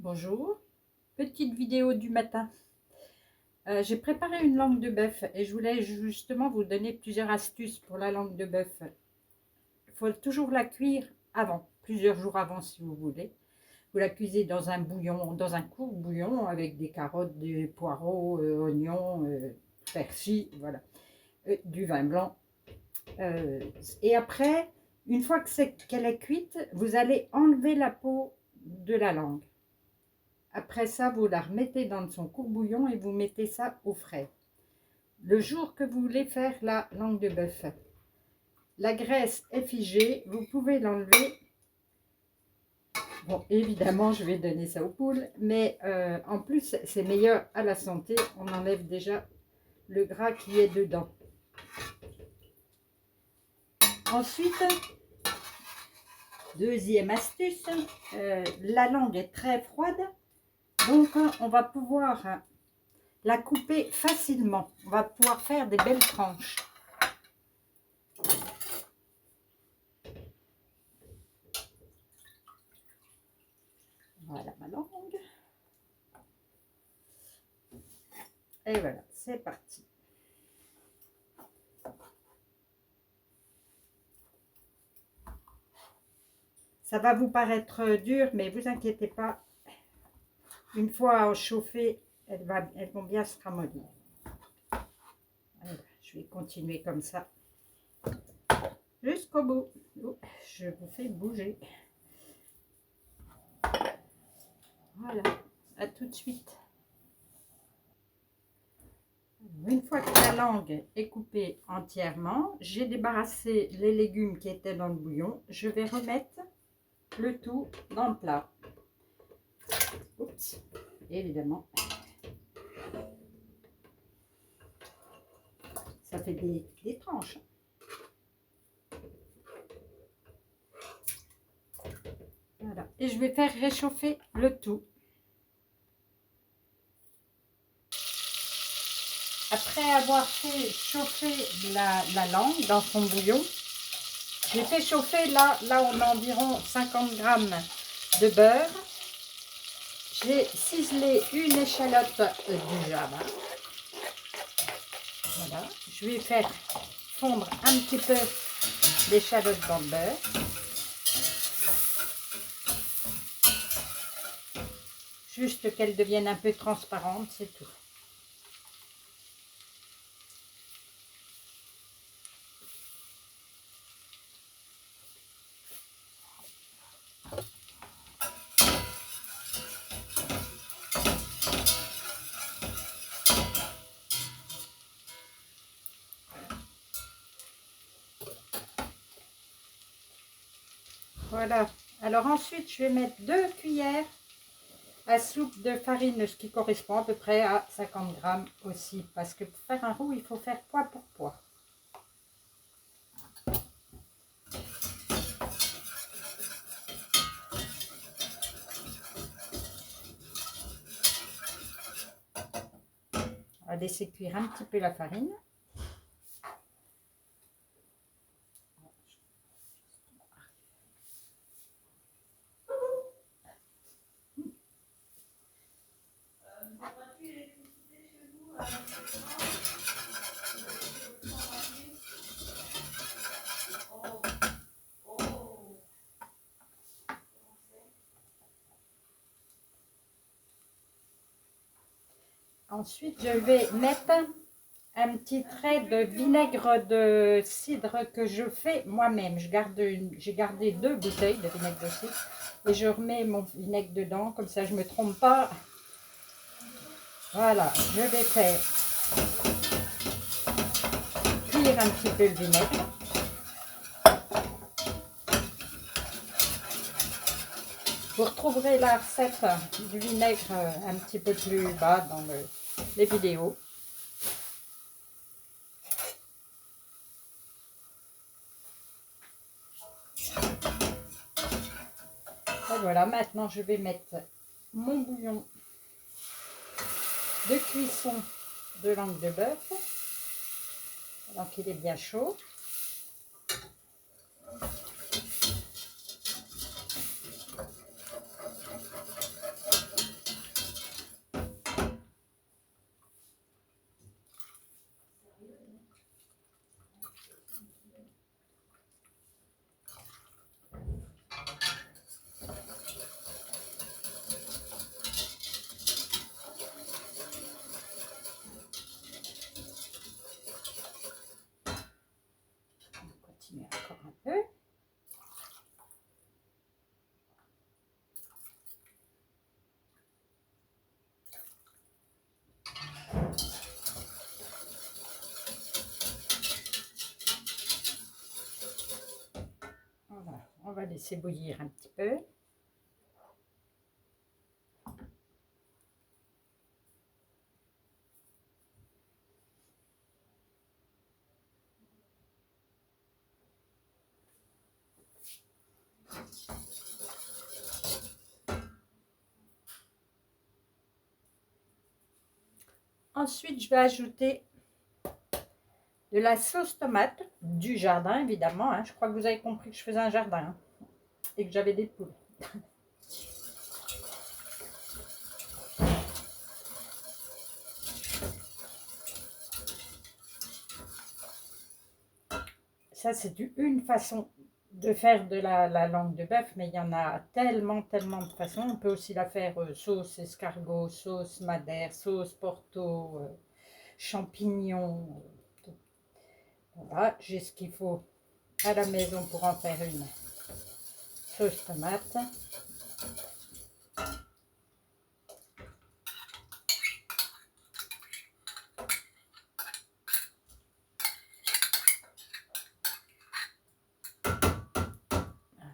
Bonjour, petite vidéo du matin. J'ai préparé une langue de bœuf et je voulais justement vous donner plusieurs astuces pour la langue de bœuf. Il faut toujours la cuire avant, plusieurs jours avant si vous voulez. Vous la cuisez dans un bouillon, dans un court bouillon avec des carottes, des poireaux, oignons, persil, voilà, du vin blanc. Et après, une fois qu'elle est cuite, vous allez enlever la peau de la langue. Après ça, vous la remettez dans son courbouillon et vous mettez ça au frais. Le jour que vous voulez faire la langue de bœuf, la graisse est figée, vous pouvez l'enlever. Bon, évidemment, je vais donner ça aux poules, mais en plus, c'est meilleur à la santé. On enlève déjà le gras qui est dedans. Ensuite, deuxième astuce, la langue est très froide, donc on va pouvoir la couper facilement. On va pouvoir faire des belles tranches. Voilà ma langue. Et voilà, c'est parti. Ça va vous paraître dur, mais vous inquiétez pas. Une fois chauffées, elles vont bien se ramollir. Voilà, je vais continuer comme ça jusqu'au bout. Oh, je vous fais bouger. Voilà, à tout de suite. Une fois que la langue est coupée entièrement, j'ai débarrassé les légumes qui étaient dans le bouillon. Je vais remettre le tout dans le plat. Oups, évidemment. Ça fait des tranches. Voilà. Et je vais faire réchauffer le tout. Après avoir fait chauffer la langue dans son bouillon, j'ai fait chauffer, là on a environ 50 g de beurre. J'ai ciselé une échalote du java. Voilà. Je vais faire fondre un petit peu l'échalote dans le beurre. Juste qu'elle devienne un peu transparente, c'est tout. Voilà. Alors ensuite, je vais mettre 2 cuillères à soupe de farine, ce qui correspond à peu près à 50 g aussi. Parce que pour faire un roux, il faut faire poids pour poids. On va laisser cuire un petit peu la farine. Ensuite, je vais mettre un petit trait de vinaigre de cidre que je fais moi-même. J'ai gardé 2 bouteilles de vinaigre de cidre et je remets mon vinaigre dedans, comme ça je ne me trompe pas. Voilà, je vais faire cuire un petit peu le vinaigre. Vous retrouverez la recette du vinaigre un petit peu plus bas dans les vidéos. Et voilà, maintenant je vais mettre mon bouillon de cuisson de langue de bœuf. Donc il est bien chaud. laisser bouillir un petit peu. Ensuite, je vais ajouter de la sauce tomate du jardin, évidemment. Hein. Je crois que vous avez compris que je faisais un jardin hein, et que j'avais des poules. Ça, c'est une façon de faire de la langue de bœuf, mais il y en a tellement, tellement de façons. On peut aussi la faire sauce escargot, sauce madère, sauce porto, champignons. Voilà, j'ai ce qu'il faut à la maison pour en faire une sauce tomate.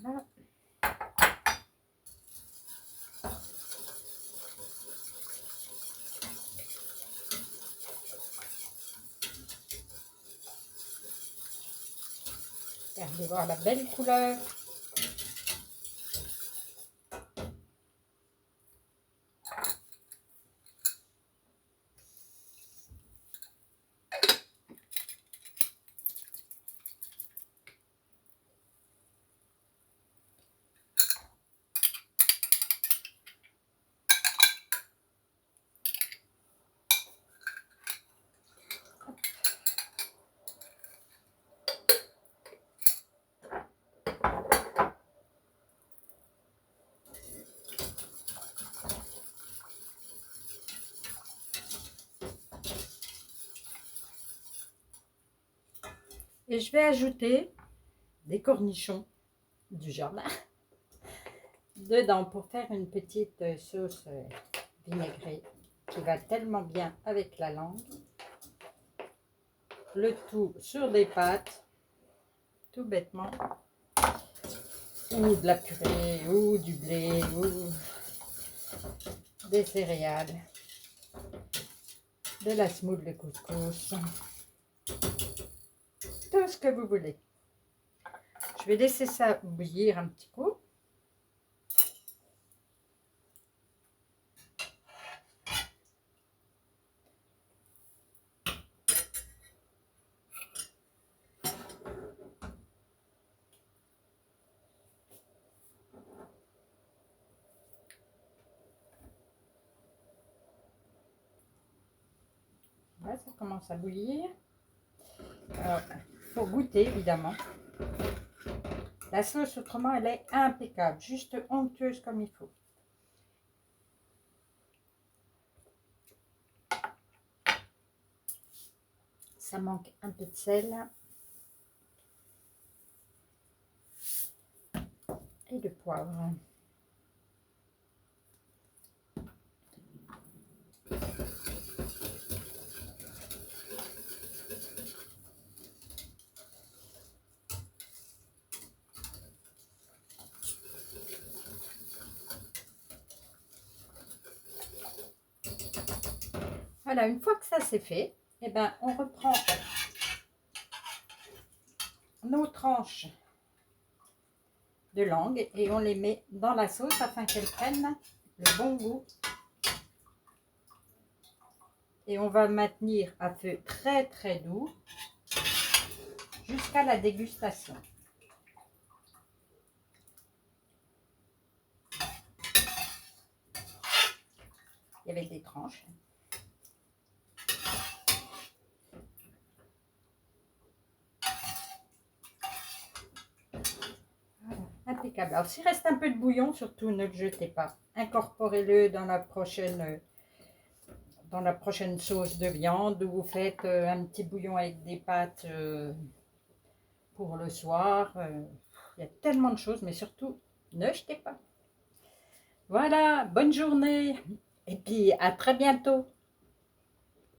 Voilà. Regardez voir la belle couleur. Et je vais ajouter des cornichons du jardin dedans pour faire une petite sauce vinaigrée qui va tellement bien avec la langue. Le tout sur des pâtes, tout bêtement, ou de la purée, ou du blé, ou des céréales, de la semoule de couscous, tout ce que vous voulez. Je vais laisser ça bouillir un petit coup. Là, ça commence à bouillir. Alors, il faut goûter évidemment. La sauce, autrement, elle est impeccable, juste onctueuse comme il faut. Ça manque un peu de sel et de poivre. Voilà, une fois que ça c'est fait, eh ben, on reprend nos tranches de langue et on les met dans la sauce afin qu'elles prennent le bon goût. Et on va maintenir à feu très très doux jusqu'à la dégustation. Il y avait des tranches. Voilà, impeccable. Alors s'il reste un peu de bouillon, surtout ne le jetez pas. Incorporez-le dans la prochaine sauce de viande, où vous faites un petit bouillon avec des pâtes pour le soir. Il y a tellement de choses, mais surtout, ne jetez pas. Voilà, bonne journée et puis à très bientôt.